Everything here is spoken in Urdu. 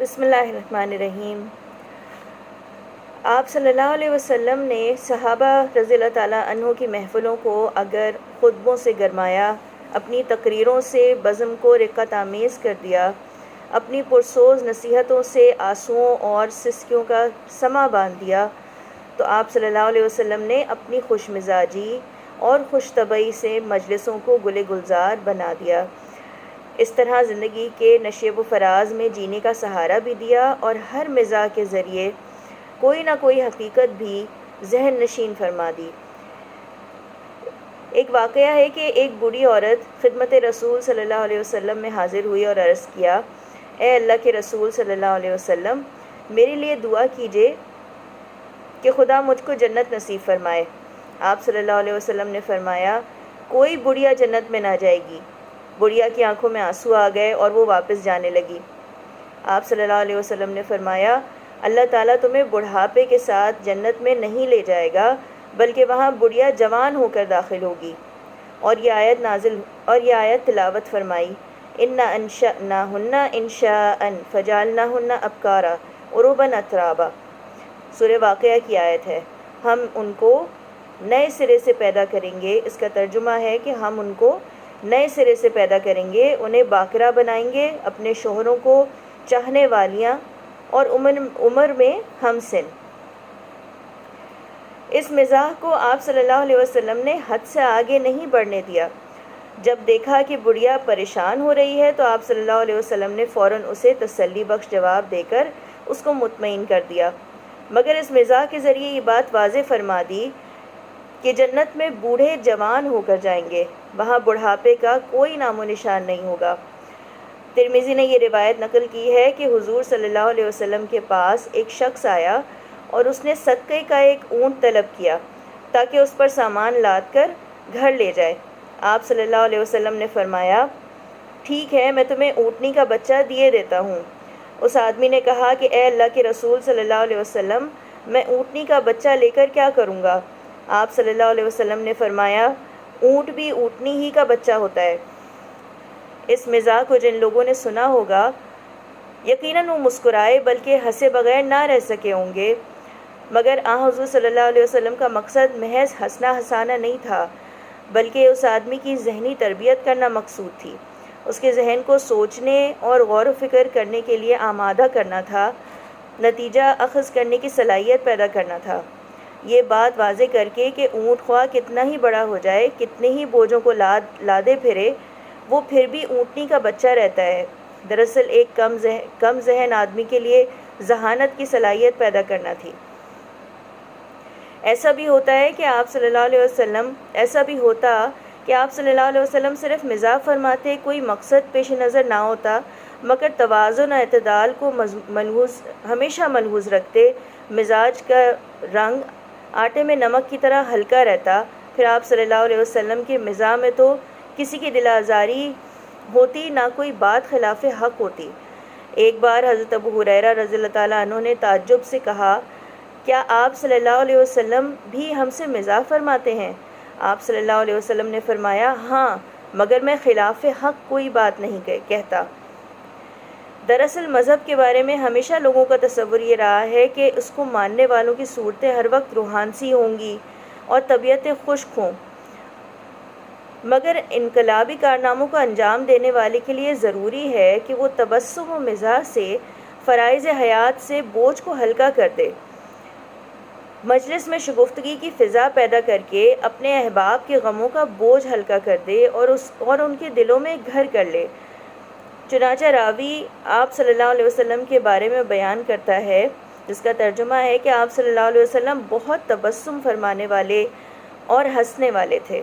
بسم اللہ الرحمن الرحیم۔ آپ صلی اللہ علیہ وسلم نے صحابہ رضی اللہ تعالیٰ عنہ کی محفلوں کو اگر خطبوں سے گرمایا، اپنی تقریروں سے بزم کو رقت آمیز کر دیا، اپنی پرسوز نصیحتوں سے آنسوؤں اور سسکیوں کا سما باندھ دیا، تو آپ صلی اللہ علیہ وسلم نے اپنی خوش مزاجی اور خوش طبعی سے مجلسوں کو گل گلزار بنا دیا۔ اس طرح زندگی کے نشیب و فراز میں جینے کا سہارا بھی دیا اور ہر مزاح کے ذریعے کوئی نہ کوئی حقیقت بھی ذہن نشین فرما دی۔ ایک واقعہ ہے کہ ایک بوڑھی عورت خدمت رسول صلی اللہ علیہ وسلم میں حاضر ہوئی اور عرض کیا، اے اللہ کے رسول صلی اللہ علیہ وسلم، میرے لیے دعا کیجیے کہ خدا مجھ کو جنت نصیب فرمائے۔ آپ صلی اللہ علیہ وسلم نے فرمایا، کوئی بڑھیا جنت میں نہ جائے گی۔ بڑھیا کی آنکھوں میں آنسو آ گئے اور وہ واپس جانے لگی۔ آپ صلی اللہ علیہ وسلم نے فرمایا، اللہ تعالیٰ تمہیں بڑھاپے کے ساتھ جنت میں نہیں لے جائے گا، بلکہ وہاں بڑھیا جوان ہو کر داخل ہوگی۔ اور یہ آیت تلاوت فرمائی، اِنَّا أَنشَأْنَاهُنَّ إِنشَاءً فَجَعَلْنَاهُنَّ أَبْكَارًا عُرُبًا أَتْرَابًا۔ سورہ واقعہ کی آیت ہے، ہم ان کو نئے سرے سے پیدا کریں گے۔ اس کا ترجمہ ہے کہ ہم ان کو نئے سرے سے پیدا کریں گے، انہیں باکرا بنائیں گے، اپنے شوہروں کو چاہنے والیاں اور عمر میں ہم سن۔ اس مزاح کو آپ صلی اللہ علیہ وسلم نے حد سے آگے نہیں بڑھنے دیا۔ جب دیکھا کہ بڑھیا پریشان ہو رہی ہے تو آپ صلی اللہ علیہ وسلم نے فوراً اسے تسلی بخش جواب دے کر اس کو مطمئن کر دیا، مگر اس مزاح کے ذریعے یہ بات واضح فرما دی کہ جنت میں بوڑھے جوان ہو کر جائیں گے، وہاں بڑھاپے کا کوئی نام و نشان نہیں ہوگا۔ ترمذی نے یہ روایت نقل کی ہے کہ حضور صلی اللہ علیہ وسلم کے پاس ایک شخص آیا اور اس نے صدقے کا ایک اونٹ طلب کیا تاکہ اس پر سامان لاد کر گھر لے جائے۔ آپ صلی اللہ علیہ وسلم نے فرمایا، ٹھیک ہے، میں تمہیں اونٹنی کا بچہ دیے دیتا ہوں۔ اس آدمی نے کہا کہ اے اللہ کے رسول صلی اللہ علیہ وسلم، میں اونٹنی کا بچہ لے کر کیا کروں گا؟ آپ صلی اللہ علیہ وسلم نے فرمایا، اونٹ بھی اونٹنی ہی کا بچہ ہوتا ہے۔ اس مزاح کو جن لوگوں نے سنا ہوگا یقیناً وہ مسکرائے بلکہ ہنسے بغیر نہ رہ سکے ہوں گے، مگر حضور صلی اللہ علیہ وسلم کا مقصد محض ہنسنا ہنسانا نہیں تھا، بلکہ اس آدمی کی ذہنی تربیت کرنا مقصود تھی، اس کے ذہن کو سوچنے اور غور و فکر کرنے کے لیے آمادہ کرنا تھا، نتیجہ اخذ کرنے کی صلاحیت پیدا کرنا تھا۔ یہ بات واضح کر کے کہ اونٹ خواہ کتنا ہی بڑا ہو جائے، کتنے ہی بوجھوں کو لادے پھرے، وہ پھر بھی اونٹنی کا بچہ رہتا ہے۔ دراصل ایک کم ذہن آدمی کے لیے ذہانت کی صلاحیت پیدا کرنا تھی۔ ایسا بھی ہوتا کہ آپ صلی اللہ علیہ وسلم صرف مزاح فرماتے، کوئی مقصد پیش نظر نہ ہوتا، مگر توازن و اعتدال کو ہمیشہ ملحوظ رکھتے، مزاج کا رنگ آٹے میں نمک کی طرح ہلکا رہتا۔ پھر آپ صلی اللہ علیہ وسلم کے مزاح میں تو کسی کی دل آزاری ہوتی نہ کوئی بات خلاف حق ہوتی۔ ایک بار حضرت ابو ہریرہ رضی اللہ تعالیٰ عنہ نے تعجب سے کہا، کیا آپ صلی اللہ علیہ وسلم بھی ہم سے مزاح فرماتے ہیں؟ آپ صلی اللہ علیہ وسلم نے فرمایا، ہاں، مگر میں خلاف حق کوئی بات نہیں کہتا۔ دراصل مذہب کے بارے میں ہمیشہ لوگوں کا تصور یہ رہا ہے کہ اس کو ماننے والوں کی صورتیں ہر وقت روحانسی ہوں گی اور طبیعتیں خشک ہوں، مگر انقلابی کارناموں کو انجام دینے والے کے لیے ضروری ہے کہ وہ تبسم و مزاح سے فرائض حیات سے بوجھ کو ہلکا کر دے، مجلس میں شگفتگی کی فضا پیدا کر کے اپنے احباب کے غموں کا بوجھ ہلکا کر دے اور ان کے دلوں میں گھر کر لے۔ چنانچہ راوی آپ صلی اللہ علیہ وسلم کے بارے میں بیان کرتا ہے، جس کا ترجمہ ہے کہ آپ صلی اللہ علیہ وسلم بہت تبسم فرمانے والے اور ہنسنے والے تھے۔